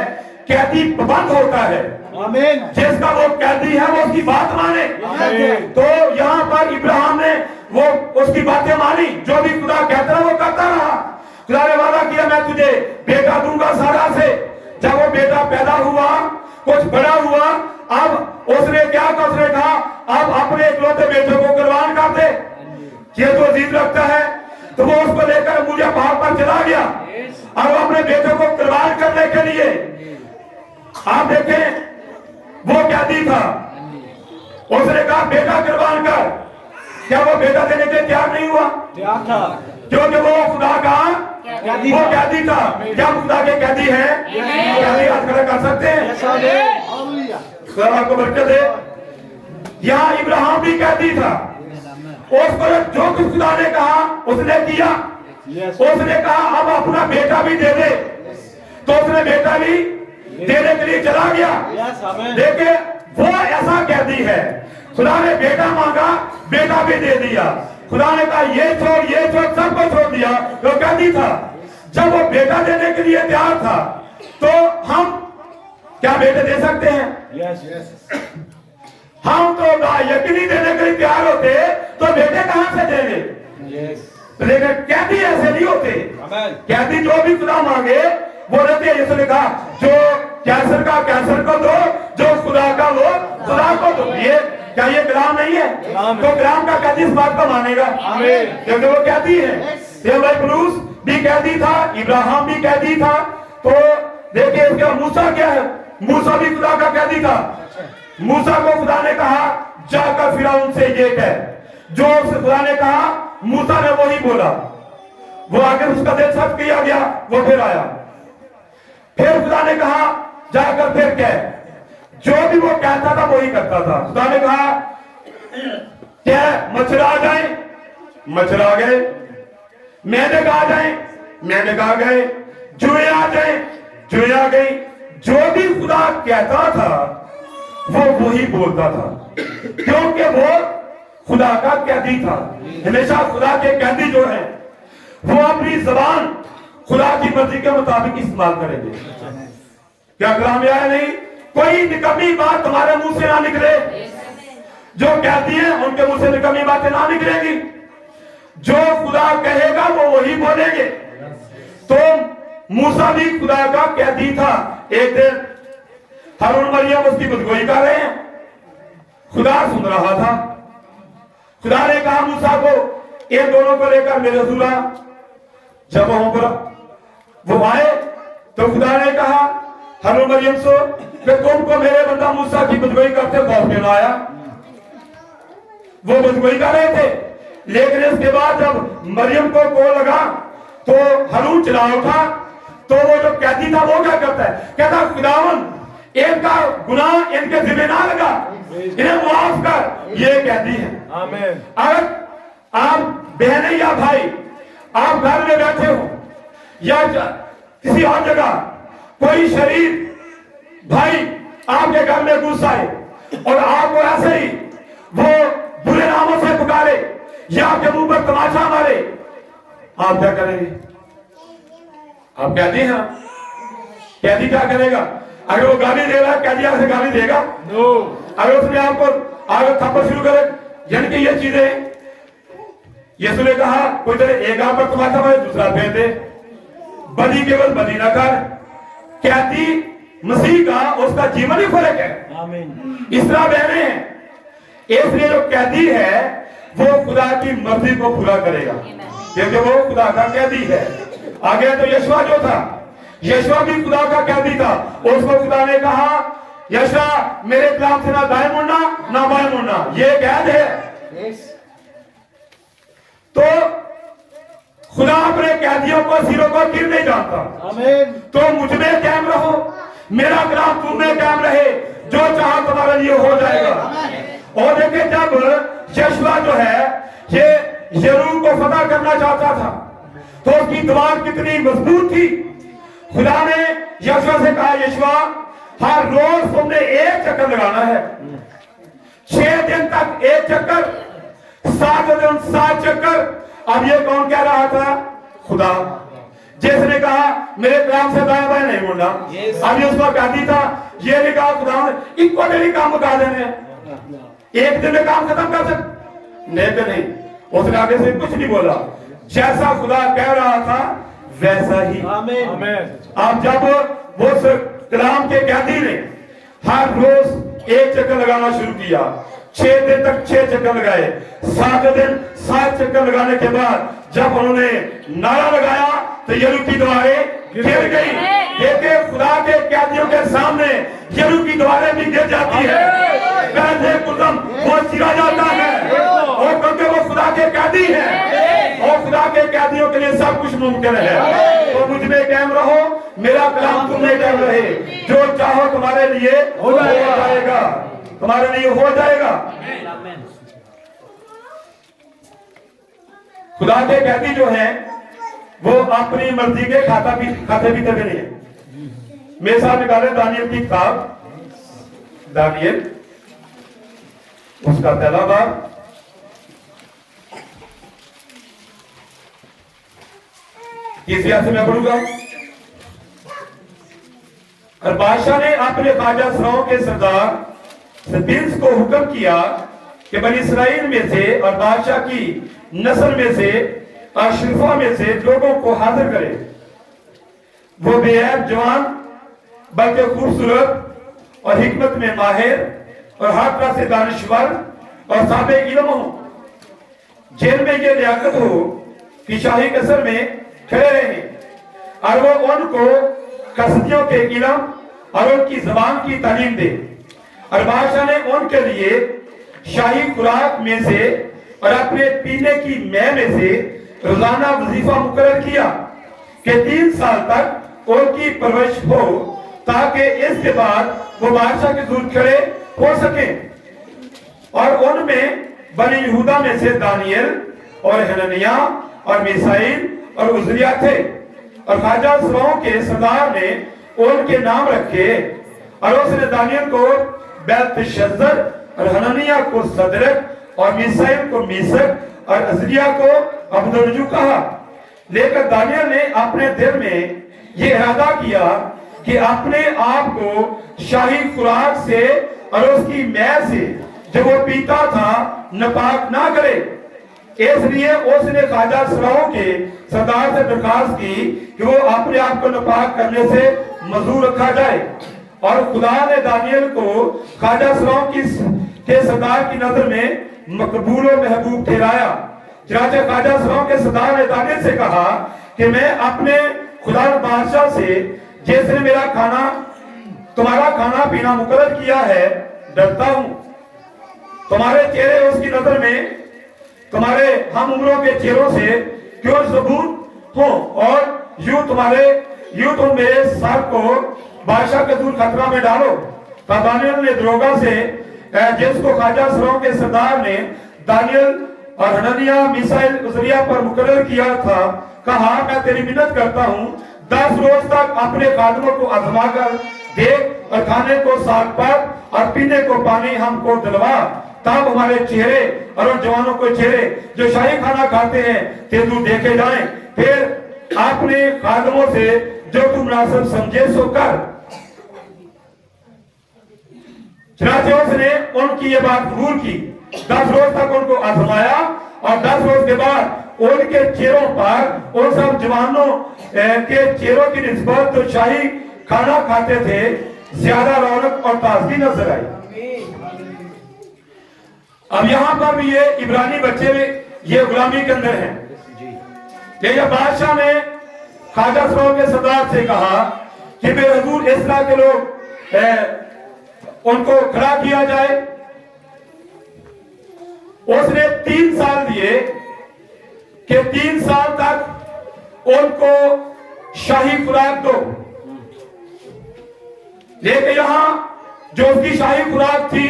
कैदी पाबंद होता है। आमीन। जिसका वो कैदी है वो उसकी बात माने। तो यहाँ पर इब्राहिम ने वो उसकी बातें मानी, जो भी खुदा कहता है वो करता रहा। खुदा ने वादा किया मैं तुझे बेटा दूंगा सारा से। जब वो बेटा पैदा हुआ, कुछ बड़ा हुआ, अब उसने क्या कहा? उसने कहा अब अपने इकलौते बेटे को कुर्बान कर दे। ये तो अजीब लगता है। तो वो उसको लेकर मुझे पहाड़ पर चला गया और वो अपने बेटे को कुर्बान करने के लिए, आप देखें वो कैदी था। उसने कहा बेटा कुर्बान कर। क्या वो बेटा देने के तैयार नहीं हुआ? तैयार था, क्योंकि वो खुदा का वो कैदी था। क्या खुदा के कैदी है? कैदी हाथ खड़ा कर सकते हैं? खुदा आपको बरकत दे। यहाँ इब्राहिम भी कैदी था। उसको जो कुछ खुदा ने कहा उसने किया। उसने कहा अब अपना बेटा भी दे दे, तो उसने बेटा भी देने के लिए चला गया। देखिए वो ऐसा कैदी है, खुदा ने बेटा मांगा, बेटा भी दे दिया। खुदा ने कहा ये छोड़ सबको छोड़ दिया, तो कैदी था। जब वो बेटा देने के लिए तैयार था, तो हम क्या बेटे दे सकते हैं? हम तो यकीनी देने के लिए तैयार होते, तो बेटे कहां से देंगे? लेकिन कैदी ऐसे नहीं होते। कैदी जो भी खुदा मांगे वो रहते हैं। यीशु ने कहा जो कैसर का कैसर को दो, जो खुदा का वो खुदा को दो। ये क्या ये गुलाम नहीं है? तो गुलाम का कैदी इस बात को मानेगा, क्योंकि वो कैदी है। ये भाई पुरुष भी कैदी था, इब्राहिम भी कैदी था। तो देखिए इसका मूसा क्या है, मूसा भी खुदा का कैदी था। मूसा को खुदा ने कहा जाकर फिरौन से ये कह, जो खुदा ने कहा मूसा ने वही बोला। वो आगे उसका दिल सख्त किया गया, वो फिर आया। फिर खुदा ने कहा जाकर फिर कह, जो भी वो कहता था वही करता था। खुदा ने कहा क्या मच्छर आ जाए, मच्छर आ गए, मेंढक आ जाए, मेंढक आ गए, जुए आ जाए, जुए आ गई। जो भी खुदा कहता था वो वही बोलता था, क्योंकि वो खुदा का कैदी था। हमेशा खुदा के कैदी जो है वो अपनी जबान खुदा की मर्जी के मुताबिक इस्तेमाल करेंगे। क्या कलाम में आया नहीं, कोई निकम्मी बात तुम्हारे मुंह से ना निकले। जो कैदी है उनके मुंह से निकम्मी बातें ना निकलेगी। जो खुदा कहेगा वो वही बोलेंगे। तो मूसा भी खुदा का कैदी था। एक दिन हारून मरियम उसकी गुदगोई कर रहे हैं, खुदा सुन रहा था। खुदा ने कहा मूसा को इन दोनों को लेकर मेरे सूरा। जब वहां पर वो आए तो खुदा ने कहा हारून मरियम से कि तुमको मेरे बंदा मूसा की गुदगोई करते खौफ क्यों आया। वो गुदगोई कर रहे थे, लेकिन इसके बाद जब मरियम को कॉल लगा तो हारून चिल्ला उठा। तो वो जो कैदी था वो क्या करता है, कहता खुदावन इनका गुनाह इनके जिम्मे ना लगा, इन्हें माफ कर, ये कैदी है। आमीन। अगर आप बहने या भाई आप घर में बैठे हो या किसी और जगह कोई शरीर भाई आपके घर में घुस आए और आपको ऐसे ही वो बुरे नामों से पुकारे या आपके मुंह पर तमाशा मारे, आप क्या करेंगे? आप कैदी हैं। कैदी क्या करेगा? अगर वो गाली दे रहा है, कैदी आपसे गाली देगा? नो। अगर उसने आपको आगे थप्पड़ शुरू करे, यानी कि ये चीजें यीशु ने कहा कोई तेरे एक आप पर तमाशा मारे दूसरा फेर दे, बदी केवल बदी ना कर। कैदी मसीह का उसका जीवन ही फर्क है। आमीन। इस तरह बहने हैं, इसलिए जो कैदी है वो खुदा की मर्जी को पूरा करेगा, क्योंकि वो खुदा का कैदी है। आगे तो यशवा जो था, यशवा भी खुदा का कैदी था। उसको खुदा ने कहा यशवा मेरे कलाम से ना दाएं मुड़ना ना बाएं मुड़ना, ये कैद है। तो खुदा अपने कैदियों को सिरों को गिर नहीं जानता। आमीन। तो मुझ में कायम रहो, मेरा कलाम तुम में कायम रहे, जो चाहो तुम्हारे लिए हो जाएगा। और देखिए जब यशवा जो है ये यरूशलेम को फतह करना चाहता था तो उसकी दीवार कितनी मजबूत थी। खुदा ने यशवा से कहा यशवा हर रोज तुमने एक चक्कर लगाना है, 6 दिन तक एक चक्कर, 7 दिन 7 चक्कर। अब ये कौन कह रहा था? खुदा, जिसने कहा मेरे कलाम से दाएं बाएं नहीं मुड़ना। अब ये उसका कैदी था, ये नहीं कहा खुदा ने इक्को दिन ही काम मुका देने, एक दिन में काम खत्म कर सकते नहीं। उसने आगे से कुछ नहीं बोला, जैसा खुदा कह रहा था वैसा ही। आमीन। अब जब वो कलाम के कैदी ने हर रोज एक चक्कर लगाना शुरू किया, 6 दिन तक 6 चक्कर लगाए, 7 दिन 7 चक्कर लगाने के बाद जब उन्होंने नारा लगाया तो यरूशलेम की दीवारें गिर गई। देखिए खुदा के कैदियों के सामने यरूशलेम की दीवारें भी गिर जाती है, वो चिरा जाता है, और क्योंकि वो खुदा के कैदी है और खुदा के कैदियों के लिए सब कुछ मुमकिन है। तो मुझ में कायम रहो, मेरा कलाम तुम में कायम रहे, जो चाहो तुम्हारे लिए हो जाएगा, तुम्हारे लिए हो जाएगा। खुदा के कैदी जो हैं वो अपनी मर्जी के खाते पीते भी नहीं है। मेरे साथ निकाले दानियल की किताब, दानियल उसका पहला बाब, किस से मैं पढ़ूंगा। और बादशाह ने अपने ख्वाजा सराओं के सरदार सबिन्स को हुक्म किया कि बनी इस्राएल में से और बादशाह की नस्ल में से अशरफा में से लोगों को हाजिर करे। वो बेहद जवान बल्कि खूबसूरत और हिकमत में माहिर और हर तरह से दानिशवर और साबे इल्म हो, जिनमें ये लियाकत हो कि शाही कसर में खड़े रहे और वो उनको कसदियों के इल्म और उनकी जबान की तालीम दे। और बादशाह ने उनके लिए शाही खुराक में से और अपने पीने की मै में से रोजाना वजीफा मुकर्रर किया कि 3 साल तक उनकी परवरिश हो, ताकि इसके बाद वो बादशाह के दूर खड़े हो सके। और उनमें बनी यहूदा में से दानियल और हननिया और मिसाइल और उजरिया थे। और ख्वाजा सवाओं के सरदार ने उनके नाम रखे और उसने दानियल को बेल्तशस्सर और हननिया को सदरक और मिसाइल को मीसक और उजरिया को अब्दुलरजू कहा। लेकिन दानियल ने अपने दिल में यह इरादा किया कि अपने आप को शाही खुराक से और उसकी मै से जो वो पीता था नापाक ना करे। इसलिए उसने ख्वाजा सवाओं के सरदार से दरखास्त की कि वो अपने आप को नापाक करने से मजूर रखा जाए। और खुदा ने दानियल को ख्वाजा सवाओं के सरदार की नजर में मकबूल और महबूब ठहराया। चुनांचे ख्वाजा सवाओं के सरदार ने दानियल से कहा कि मैं अपने खुदा बादशाह से, जिसने मेरा तुम्हारा खाना पीना मुकर्रर किया है, डरता हूं। तुम्हारे चेहरे उसकी नजर में तुम्हारे हम उम्रों के चेहरों से क्यों सबूत हो, और यूं तुम मेरे सर को बादशाह के दूर खतरा में डालो। तब दानियल ने दरोगा से, जिसको ख्वाजा सवाओं के सरदार ने दानियल और हननिया मिसाइल उजरिया पर मुकर्रर किया था, कहा मैं तेरी मिन्नत करता हूं 10 रोज तक अपने खादमों को आजमा कर देख और खाने को साग पात और पीने को पानी हमको दिलवा, तब हमारे चेहरे और उन जवानों के चेहरे जो शाही खाना खाते हैं तेजू देखे जाएं। फिर अपने खादमों से जो तुम मुनासिब समझे सो कर। चुनांचे उसने उनकी ये बात कबूल की। 10 रोज तक उनको आजमाया और 10 रोज के बाद उनके चेहरों पर उन सब जवानों के चेहरों की निस्बत जो शाही खाना खाते थे ज्यादा रौनक और ताजगी नजर आई। अब यहाँ पर भी ये इब्रानी बच्चे भी ये गुलामी के अंदर हैं। ये बादशाह ने ख्वाजा सवाओं के सरदार से कहा कि मेरे हुजूर इस तरह के लोग उनको खड़ा किया जाए। उसने 3 साल दिए कि 3 साल तक उनको शाही खुराक दो। लेकिन यहां जो उसकी शाही खुराक थी,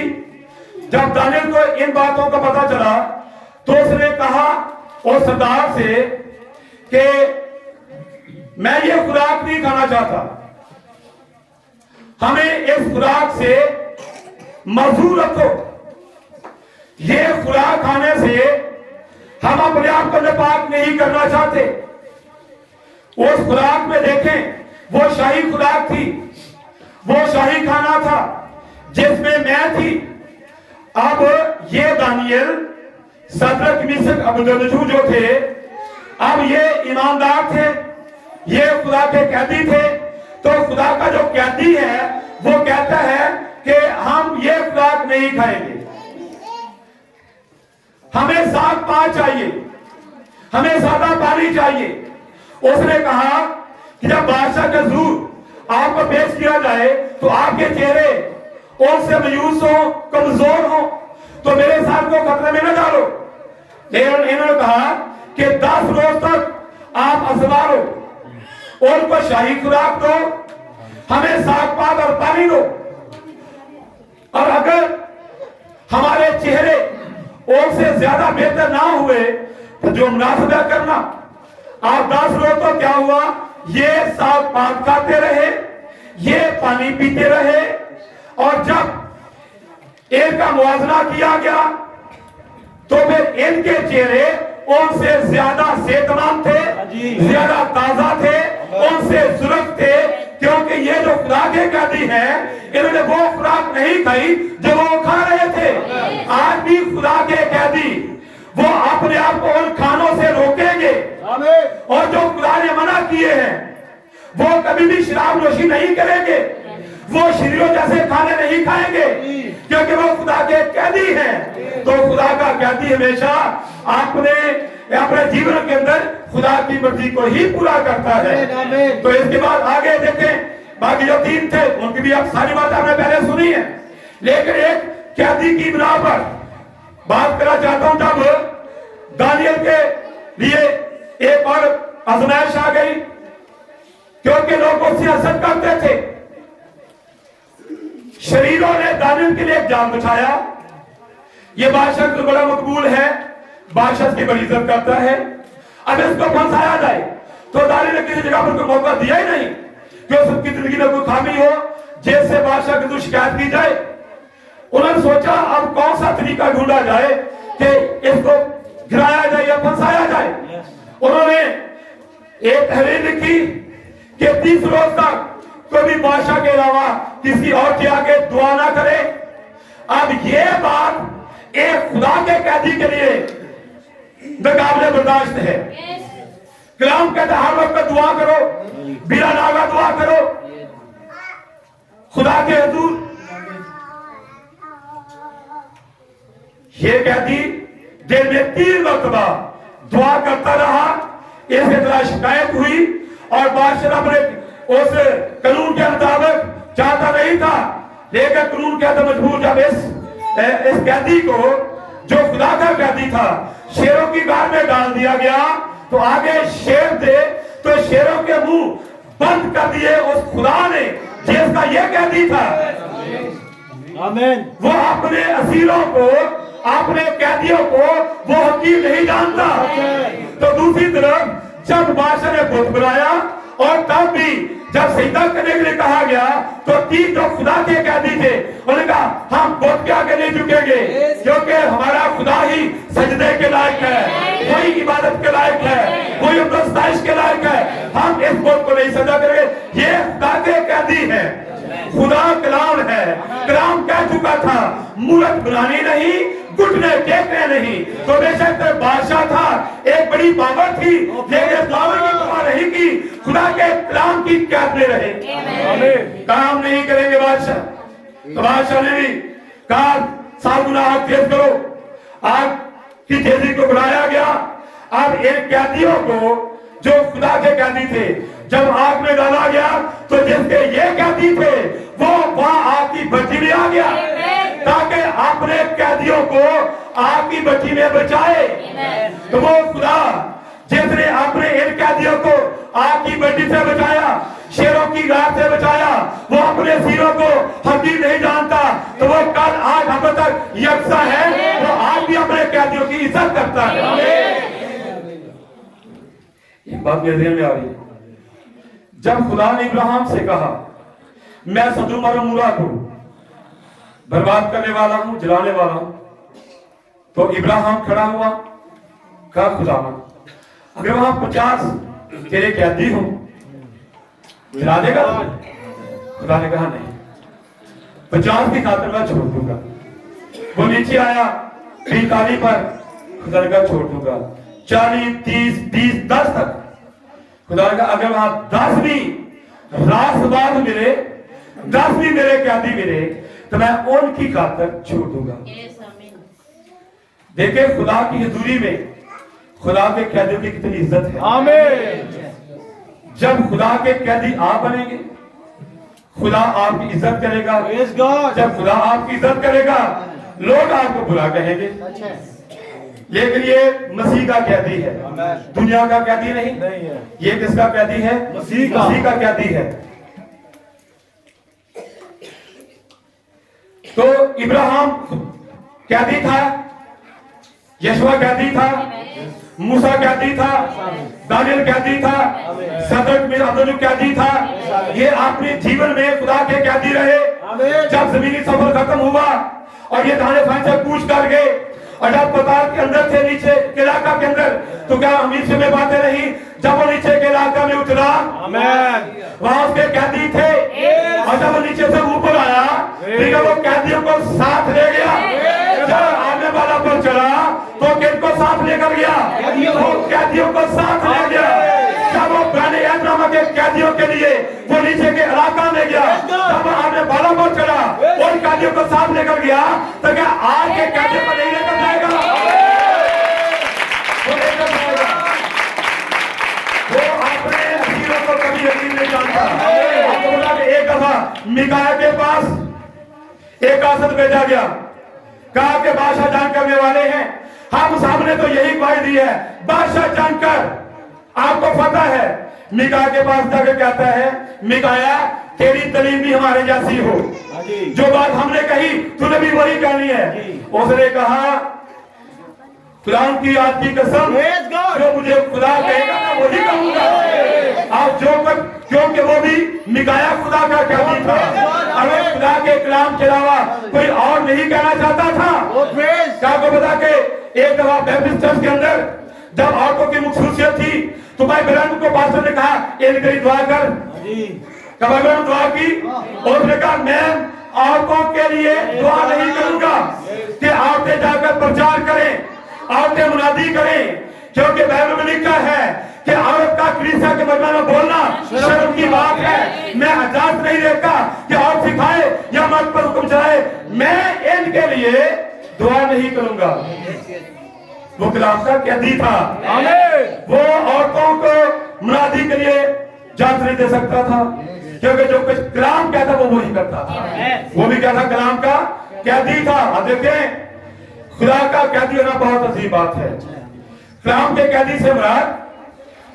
जब दानियल को इन बातों का पता चला तो उसने कहा उस सरदार से कि मैं ये खुराक नहीं खाना चाहता, हमें इस खुराक से मजबूर रखो। ये खुराक खाने से हम अपने आप को नापाक नहीं करना चाहते। उस खुराक में देखें वो शाही खुराक थी, वो शाही खाना था जिसमें मैं थी। अब ये दानियल सदरक मिसक अब्दुलरजू जो थे, अब ये ईमानदार थे, ये खुदा के कैदी थे। तो खुदा का जो कैदी है वो कहता है कि हम ये खुराक नहीं खाएंगे, हमें साग पात चाहिए, हमें सादा पानी चाहिए। उसने कहा कि जब बादशाह के हुजूर आपको पेश किया जाए तो आपके चेहरे उनसे मायूस हो, कमजोर हो, तो मेरे साथ को खतरे में न डालो। लेकिन इन्होंने कहा कि 10 रोज तक आप असवार हो, उनको शाही खुराक दो, हमें साग पात और पानी दो, और अगर हमारे चेहरे उनसे ज्यादा बेहतर ना हुए तो जो मुनासिबा करना। आप 10 रोज तो क्या हुआ, ये साग पात खाते रहे, ये पानी पीते रहे, और जब इनका मुआवजा किया गया तो फिर इनके चेहरे उनसे ज्यादा सेहतमंद थे, ज्यादा ताजा थे, उनसे सुरख थे, क्योंकि ये जो खुराकें कैदी हैं इन्होंने वो खुराक नहीं खाई जो वो खा रहे थे। आज भी खुराकें कैदी वो अपने आप को उन खानों से रोकेंगे, और जो खुदा ने मना किए हैं वो कभी भी शराब नोशी नहीं करेंगे, वो शरीरों जैसे खाने नहीं खाएंगे, क्योंकि वो खुदा के कैदी हैं। तो खुदा का कैदी हमेशा अपने जीवन के अंदर खुदा की मर्जी को ही पूरा करता है। तो इसके बाद आगे देखें, बाकी जो 3 थे उनकी भी आप सारी बात आपने पहले सुनी है, लेकिन एक कैदी की बिना पर बात करना चाहता हूं। जब दानियल के लिए एक और आजमाइश आ गई, क्योंकि लोग उससे हसद करते थे, शरीरों ने दानियल के लिए एक जान बचाया। ये बादशाह को बड़ा मकबूल है, बादशाह की बड़ी इज्जत करता है। अब इसको फंसाया जाए तो दानियल ने किसी जगह पर कोई मौका दिया ही नहीं कि उसकी जिंदगी में कोई खामी हो जैसे बादशाह की शिकायत की जाए। उन्होंने सोचा अब कौन सा तरीका ढूंढा जाए कि इसको गिराया जाए या फंसाया जाए। उन्होंने एक तहरीर लिखी कि 30 रोज तक कोई भी बादशाह के अलावा किसी और के आगे दुआ ना करे। अब ये बात एक खुदा के कैदी के लिए नाकाबिले बर्दाश्त है। कलाम कहता है हर वक्त दुआ करो, बिना नागा दुआ करो खुदा के हुजूर। ये कैदी दिन में 3 मरतबा दुआ करता रहा। इसके तरह शिकायत हुई और बादशाह अपने उस कानून के मुताबिक चाहता नहीं था, लेकिन कानून क्या था मजबूर। जब इस कैदी को जो खुदा का कैदी था शेरों की गार में डाल दिया गया, तो आगे शेर थे तो शेरों के मुंह बंद कर दिए उस खुदा ने जिसका ये कैदी था। आमीन। वो अपने असीरों को, अपने कैदियों को वो हकीम नहीं जानता। तो दूसरी तरफ जब बादशाह ने बुत बनाया और तब भी जब सजदा करने के लिए कहा गया तो 3 जो खुदा के कैदी थे उन्होंने कहा हम बुत के आगे नहीं झुकेंगे, क्योंकि हमारा खुदा ही सजदे के लायक है, वही इबादत के लायक है, वही अपनी के लायक है। हम इस बुत को नहीं सजदा करेंगे। ये खुदा के कैदी है, खुदा कलाम है। कलाम कह चुका था मूरत बनानी नहीं, घुटने टेकने नहीं। तो बेशक बादशाह था, एक बड़ी पावर थी, लेकिन पावर की परवाह नहीं की, खुदा के कलाम की कैद में रहे। काम नहीं करेंगे बादशाह। तो बादशाह ने भी कहा 7 गुना आग तेज करो। आग की तेजी को बढ़ाया गया। अब इन कैदियों को जो खुदा के कैदी थे जब आग में डाला गया तो जिसके ये कैदी थे वो वहां आग की भट्टी में आ गया ताकि अपने कैदियों को आग की भट्टी में बचाए। तो वो खुदा जिसने अपने इन कैदियों को आग की भट्टी से बचाया, शेरों की गार से बचाया, वो अपने सिरों को हकीम नहीं जानता। तो वो कल आज हम तक यकसा है, वो आज भी अपने कैदियों की इज्जत करता है। एक बात मेरे ध्यान में आ रही है, जब खुदा ने इब्राहिम से कहा मैं सदोम और अमोरा को बर्बाद करने वाला हूं, जलाने वाला हूं, तो इब्राहिम खड़ा हुआ, कहा खुदा अगर वहां 50 तेरे कैदी हो जला देगा? खुदा ने कहा नहीं, 50 की खातिर मैं छोड़ दूंगा। वो नीचे आया भिखारी पर, खुदा ने कहा छोड़ दूंगा। 40, 30, 20, 10 तक खुदा ने कहा अगर वहां 10 भी रासबाज मिले, 10 भी मेरे कैदी मिले तो मैं उनकी खातिर छोड़ दूंगा। देखिए खुदा की हजूरी में खुदा के कैदियों की कितनी इज्जत है। आमीन। जब खुदा के कैदी आप बनेंगे खुदा आपकी इज्जत करेगा। जब खुदा आपकी इज्जत करेगा लोग आपको बुरा कहेंगे। लेकिन ये मसीह का कैदी है, दुनिया का कैदी नहीं है। ये किसका कैदी है? मसीह का कैदी है। तो इब्राहिम कैदी था, यशवा कैदी था, मूसा कैदी था, दानियल कैदी था, सदरक में अब्दुल कैदी था। ये अपने जीवन में खुदा के कैदी रहे। जब जमीनी सफर खत्म हुआ और ये दाने फान से पूछ कर गए और जब पताल के अंदर थे नीचे के इलाका के अंदर, तो क्या अमीर से में बातें रही। जब वो नीचे के इलाका में उतरा वहां उसके कैदी थे और जब वो नीचे से ऊपर आया तो वो कैदियों को साथ ले गया। जब आने वाला पर चला तो किनको साथ लेकर गया? वो कैदियों को साथ ले गया। जब वो पुराने के कैदियों के लिए वो नीचे के इलाका में गया, जब आने के कैदियों को नहीं लेकर जाएगा, वो लेकर जाएगा। वो अपने असीरों को कभी यकीन नहीं जानता। आपको बोला कि एक दफा मिकाया के पास एक आसद भेजा गया, कहा कि बादशाह जंग करने वाले हैं। हम सामने तो यही गवाही दी है, बादशाह जंग कर, आपको पता है। मिकाया के पास जाकर कहता है, मिकाया तेरी तलीम भी हमारे जैसी हो, जो बात हमने कही तूने भी वही कहनी है। उसने कहा खुदाम की आज की कसम, जो मुझे खुदा कहेगा मैं वही कहूंगा। अब जो कुछ, क्योंकि वो भी मिकाया खुदा का कैदी था, अगर खुदा के कलाम के अलावा कोई और नहीं कहना चाहता था। क्या को बता के एक दफा बैप्टिस्ट चर्च के अंदर जब औरतों की मुखसूसियत थी तो भाई ब्रह्म को पास्टर ने कहा इनके लिए दुआ कर, कब दुआ की, और उसने कहा मैं औरतों के लिए दुआ नहीं करूंगा कि औरतें जाकर प्रचार करें, औरतें मुनादी करें, क्योंकि बाइबल में लिखा है कि औरत का कलीसिया के मजमा में बोलना शर्म की बात है। मैं इजाजत नहीं देता कि औरत सिखाए या मर्द पर हुक्म चलाए, मैं इनके लिए दुआ नहीं करूंगा। वो कलाम का कैदी था, वो औरतों को मुनादी के लिए जांच नहीं दे सकता था, क्योंकि जो कुछ कलाम कहता वो वही करता था। वो भी क्या था, कलाम का कैदी था। अब देखें, खुदा का कैदी होना बहुत अजीब बात है। कलाम के कैदी से मुराद,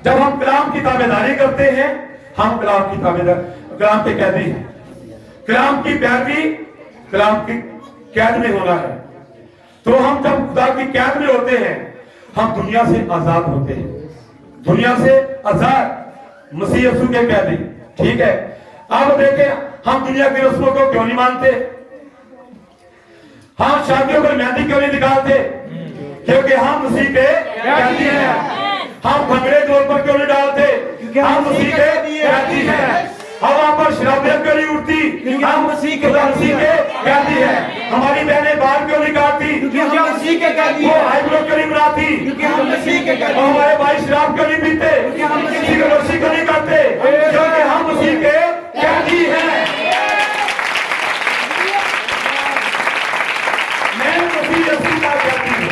जब हम कलाम की ताबेदारी करते हैं, हम कलाम की ताबेदार, कलाम के कैदी हैं। कलाम की पैरवी कलाम की कैद में होना है। तो हम जब खुदा की कैद में होते हैं, हम दुनिया से आजाद होते हैं, दुनिया से आजाद, मसीह यीशु के कैदी। ठीक है, अब देखें, हम दुनिया की रस्मों को क्यों नहीं मानते? हम शादियों पर मेहंदी क्यों नहीं निकालते? क्योंकि हम मसीह के कैदी हैं। हम भंगड़े जोर पर क्यों नहीं डालते? क्योंकि हम मसीह के कैदी हैं। हवा पर शराबियत क्यों नहीं उठती? क्योंकि हम मसीह के कैदी हैं। हमारी बहनें बाल क्यों नहीं काटती? क्योंकि हम मसीह के कैदी हैं। वो आईब्रो क्यों नहीं बनाती? क्योंकि हम मसीह के कैदी हैं। हमारे भाई शराब क्यों नहीं पीते? क्योंकि हम मसीह के रोशी क्यों नहीं करते? क्योंकि हम मसीह के कैदी हैं। मैं मसीह यीशु का कैदी हूं,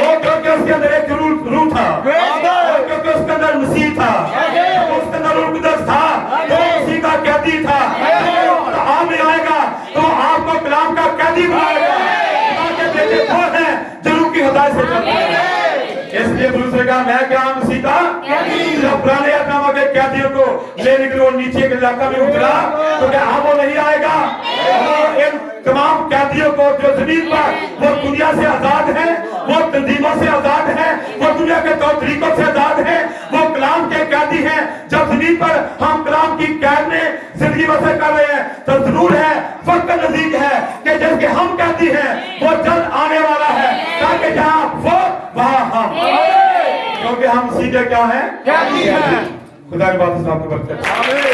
और क्योंकि उसके अंदर एक रूह था, क्योंकि उसके अंदर मसीह था, उसके अंदर रूह कुदस था, तो मसीह का कैदी था। आम में आएगा तो आपको कलाम का कैदी बनाएगा। खुदा के बेटे वो हैं जो रूह की हिदायत से चलते हैं। इसलिए दूसरे का मैं क्या मसीह का कैदी। जब पुराने अहदनामा के कैदियों को लेने के लिए नीचे के इलाका में उतरा, तो क्या वो नहीं आएगा? इन तमाम कैदियों को जो जमीन पर वो दुनिया से आजाद है, वो तंजीमों से आजाद है, वो दुनिया के तौर तरीकों से आजाद है, वो कलाम के कैदी हैं। जब जमीन पर हम कलाम की कैद में जिंदगी बसर कर रहे हैं, तो जरूर है, वक्त नजदीक है कि जिसके हम कैदी हैं वो जल्द आने वाला है, ताकि जहां वो वहां हम, क्योंकि हम सीधे क्या है, कैदी हैं। खुदा की बात आपको बरकत।